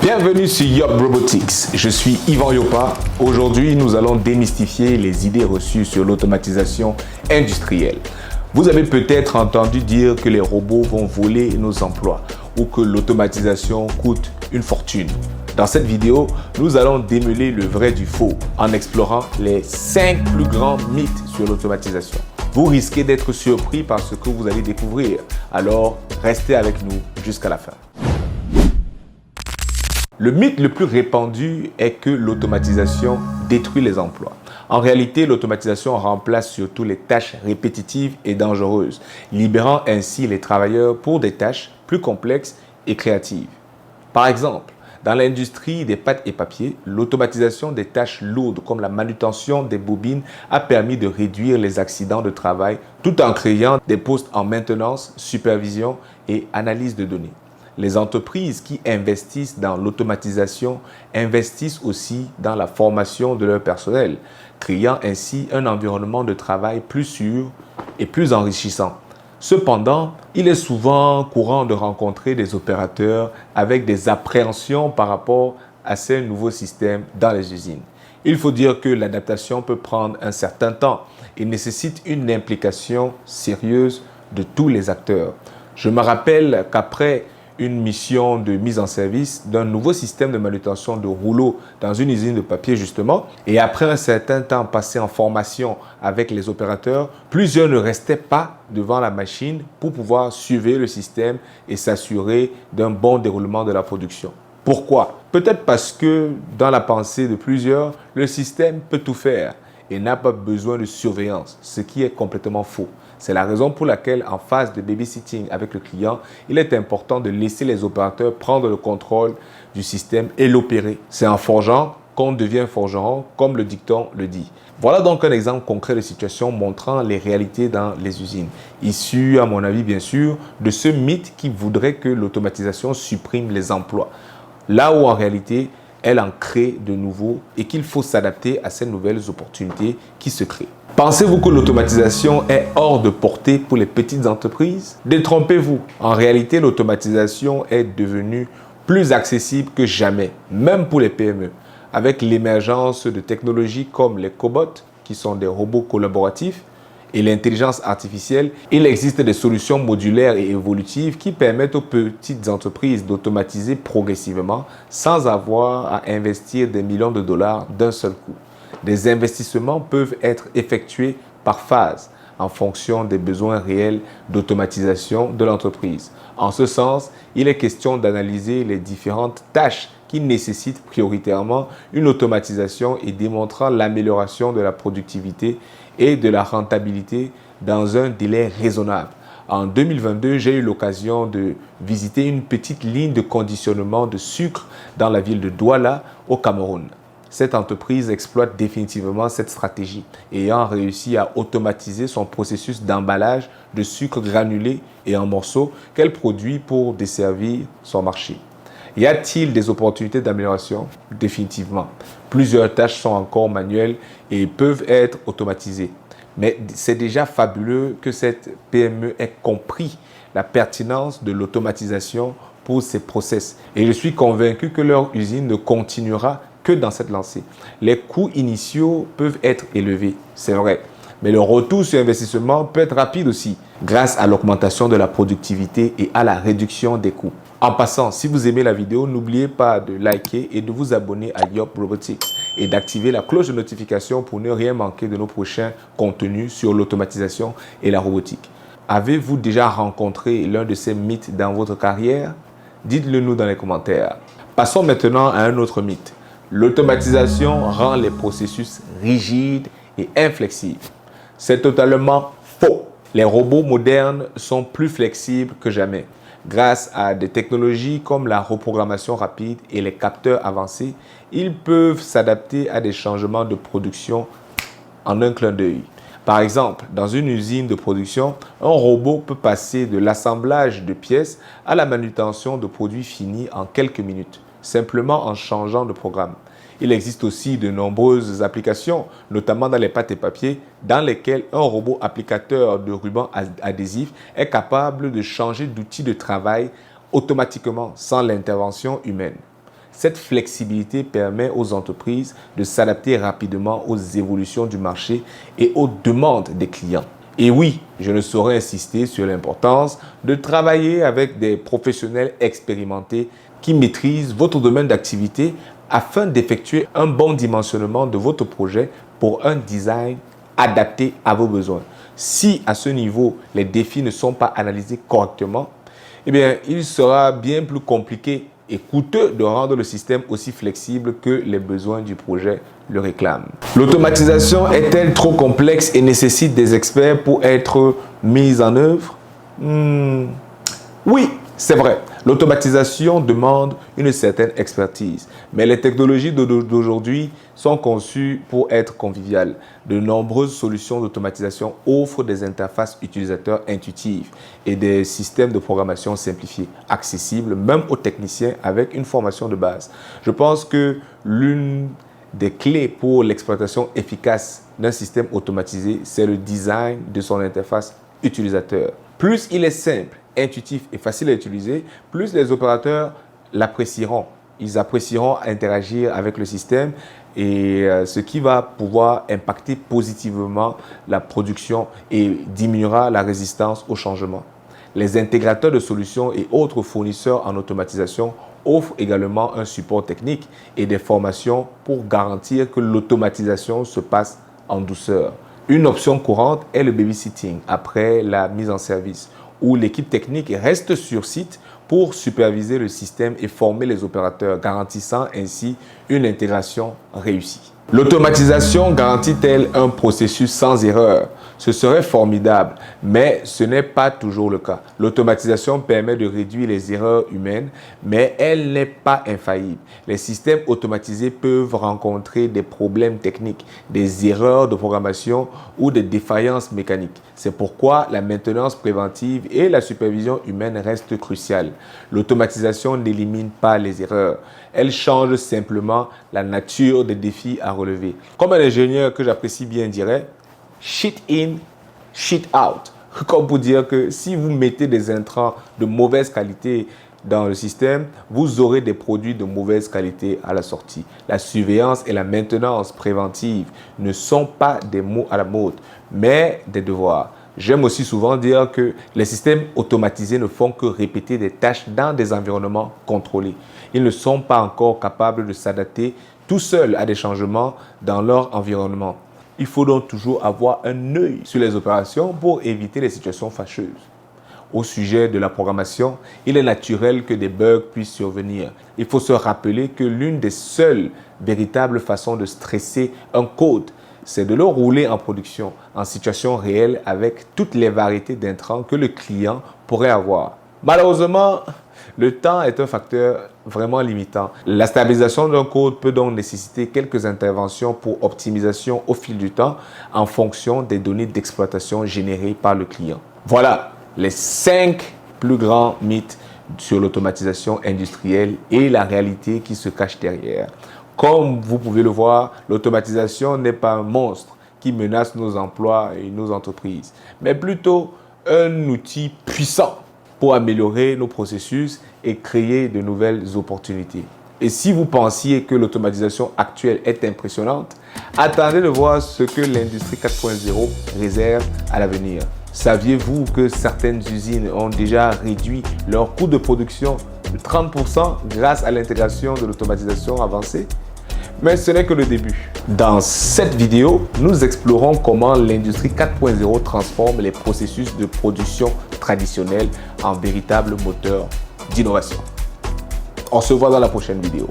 Bienvenue sur Yop Robotics, je suis Yvan Yopa. Aujourd'hui, nous allons démystifier les idées reçues sur l'automatisation industrielle. Vous avez peut-être entendu dire que les robots vont voler nos emplois ou que l'automatisation coûte une fortune. Dans cette vidéo, nous allons démêler le vrai du faux en explorant les 5 plus grands mythes sur l'automatisation. Vous risquez d'être surpris par ce que vous allez découvrir, alors restez avec nous jusqu'à la fin. Le mythe le plus répandu est que l'automatisation détruit les emplois. En réalité, l'automatisation remplace surtout les tâches répétitives et dangereuses, libérant ainsi les travailleurs pour des tâches plus complexes et créatives. Par exemple, dans l'industrie des pâtes et papiers, l'automatisation des tâches lourdes comme la manutention des bobines a permis de réduire les accidents de travail tout en créant des postes en maintenance, supervision et analyse de données. Les entreprises qui investissent dans l'automatisation investissent aussi dans la formation de leur personnel, créant ainsi un environnement de travail plus sûr et plus enrichissant. Cependant, il est souvent courant de rencontrer des opérateurs avec des appréhensions par rapport à ces nouveaux systèmes dans les usines. Il faut dire que l'adaptation peut prendre un certain temps et nécessite une implication sérieuse de tous les acteurs. Je me rappelle qu'après une mission de mise en service d'un nouveau système de manutention de rouleaux dans une usine de papier justement. Et après un certain temps passé en formation avec les opérateurs, plusieurs ne restaient pas devant la machine pour pouvoir suivre le système et s'assurer d'un bon déroulement de la production. Pourquoi? Peut-être parce que dans la pensée de plusieurs, le système peut tout faire et n'a pas besoin de surveillance, ce qui est complètement faux. C'est la raison pour laquelle, en phase de babysitting avec le client, il est important de laisser les opérateurs prendre le contrôle du système et l'opérer. C'est en forgeant qu'on devient forgeron, comme le dicton le dit. Voilà donc un exemple concret de situation montrant les réalités dans les usines, issu, à mon avis bien sûr, de ce mythe qui voudrait que l'automatisation supprime les emplois, là où en réalité, elle en crée de nouveaux et qu'il faut s'adapter à ces nouvelles opportunités qui se créent. Pensez-vous que l'automatisation est hors de portée pour les petites entreprises? Détrompez-vous. En réalité, l'automatisation est devenue plus accessible que jamais, même pour les PME. Avec l'émergence de technologies comme les cobots, qui sont des robots collaboratifs, et l'intelligence artificielle, il existe des solutions modulaires et évolutives qui permettent aux petites entreprises d'automatiser progressivement sans avoir à investir des millions de dollars d'un seul coup. Des investissements peuvent être effectués par phase en fonction des besoins réels d'automatisation de l'entreprise. En ce sens, il est question d'analyser les différentes tâches qui nécessitent prioritairement une automatisation et démontrant l'amélioration de la productivité et de la rentabilité dans un délai raisonnable. En 2022, j'ai eu l'occasion de visiter une petite ligne de conditionnement de sucre dans la ville de Douala, au Cameroun. Cette entreprise exploite définitivement cette stratégie, ayant réussi à automatiser son processus d'emballage de sucre granulé et en morceaux qu'elle produit pour desservir son marché. Y a-t-il des opportunités d'amélioration? Définitivement. Plusieurs tâches sont encore manuelles et peuvent être automatisées. Mais c'est déjà fabuleux que cette PME ait compris la pertinence de l'automatisation pour ses process. Et je suis convaincu que leur usine ne continuera que dans cette lancée. Les coûts initiaux peuvent être élevés, c'est vrai. Mais le retour sur investissement peut être rapide aussi, grâce à l'augmentation de la productivité et à la réduction des coûts. En passant, si vous aimez la vidéo, n'oubliez pas de liker et de vous abonner à Yop Robotics et d'activer la cloche de notification pour ne rien manquer de nos prochains contenus sur l'automatisation et la robotique. Avez-vous déjà rencontré l'un de ces mythes dans votre carrière? Dites-le nous dans les commentaires. Passons maintenant à un autre mythe. L'automatisation rend les processus rigides et inflexibles. C'est totalement faux. Les robots modernes sont plus flexibles que jamais. Grâce à des technologies comme la reprogrammation rapide et les capteurs avancés, ils peuvent s'adapter à des changements de production en un clin d'œil. Par exemple, dans une usine de production, un robot peut passer de l'assemblage de pièces à la manutention de produits finis en quelques minutes, simplement en changeant de programme. Il existe aussi de nombreuses applications, notamment dans les pâtes et papiers, dans lesquelles un robot applicateur de ruban adhésif est capable de changer d'outil de travail automatiquement sans l'intervention humaine. Cette flexibilité permet aux entreprises de s'adapter rapidement aux évolutions du marché et aux demandes des clients. Et oui, je ne saurais insister sur l'importance de travailler avec des professionnels expérimentés qui maîtrisent votre domaine d'activité afin d'effectuer un bon dimensionnement de votre projet pour un design adapté à vos besoins. Si à ce niveau, les défis ne sont pas analysés correctement, eh bien, il sera bien plus compliqué et coûteux de rendre le système aussi flexible que les besoins du projet le réclament. L'automatisation est-elle trop complexe et nécessite des experts pour être mise en œuvre? Oui, c'est vrai. L'automatisation demande une certaine expertise, mais les technologies d'aujourd'hui sont conçues pour être conviviales. De nombreuses solutions d'automatisation offrent des interfaces utilisateurs intuitives et des systèmes de programmation simplifiés, accessibles même aux techniciens avec une formation de base. Je pense que l'une des clés pour l'exploitation efficace d'un système automatisé, c'est le design de son interface utilisateur. Plus il est simple, intuitif et facile à utiliser, plus les opérateurs l'apprécieront. Ils apprécieront interagir avec le système et ce qui va pouvoir impacter positivement la production et diminuera la résistance au changement. Les intégrateurs de solutions et autres fournisseurs en automatisation offrent également un support technique et des formations pour garantir que l'automatisation se passe en douceur. Une option courante est le babysitting après la mise en service, où l'équipe technique reste sur site pour superviser le système et former les opérateurs, garantissant ainsi une intégration réussie. L'automatisation garantit-elle un processus sans erreur? Ce serait formidable, mais ce n'est pas toujours le cas. L'automatisation permet de réduire les erreurs humaines, mais elle n'est pas infaillible. Les systèmes automatisés peuvent rencontrer des problèmes techniques, des erreurs de programmation ou des défaillances mécaniques. C'est pourquoi la maintenance préventive et la supervision humaine restent cruciales. L'automatisation n'élimine pas les erreurs. Elle change simplement la nature des défis à relever. Comme un ingénieur que j'apprécie bien dirait, shit in, shit out. Comme pour dire que si vous mettez des intrants de mauvaise qualité dans le système, vous aurez des produits de mauvaise qualité à la sortie. La surveillance et la maintenance préventive ne sont pas des mots à la mode, mais des devoirs. J'aime aussi souvent dire que les systèmes automatisés ne font que répéter des tâches dans des environnements contrôlés. Ils ne sont pas encore capables de s'adapter tout seuls à des changements dans leur environnement. Il faut donc toujours avoir un œil sur les opérations pour éviter les situations fâcheuses. Au sujet de la programmation, il est naturel que des bugs puissent survenir. Il faut se rappeler que l'une des seules véritables façons de stresser un code, c'est de le rouler en production, en situation réelle avec toutes les variétés d'intrants que le client pourrait avoir. Malheureusement, le temps est un facteur vraiment limitant. La stabilisation d'un code peut donc nécessiter quelques interventions pour optimisation au fil du temps en fonction des données d'exploitation générées par le client. Voilà les 5 plus grands mythes sur l'automatisation industrielle et la réalité qui se cache derrière. Comme vous pouvez le voir, l'automatisation n'est pas un monstre qui menace nos emplois et nos entreprises, mais plutôt un outil puissant pour améliorer nos processus et créer de nouvelles opportunités. Et si vous pensiez que l'automatisation actuelle est impressionnante, attendez de voir ce que l'industrie 4.0 réserve à l'avenir. Saviez-vous que certaines usines ont déjà réduit leur coût de production de 30% grâce à l'intégration de l'automatisation avancée? Mais ce n'est que le début. Dans cette vidéo, nous explorons comment l'industrie 4.0 transforme les processus de production traditionnels en véritables moteurs d'innovation. On se voit dans la prochaine vidéo.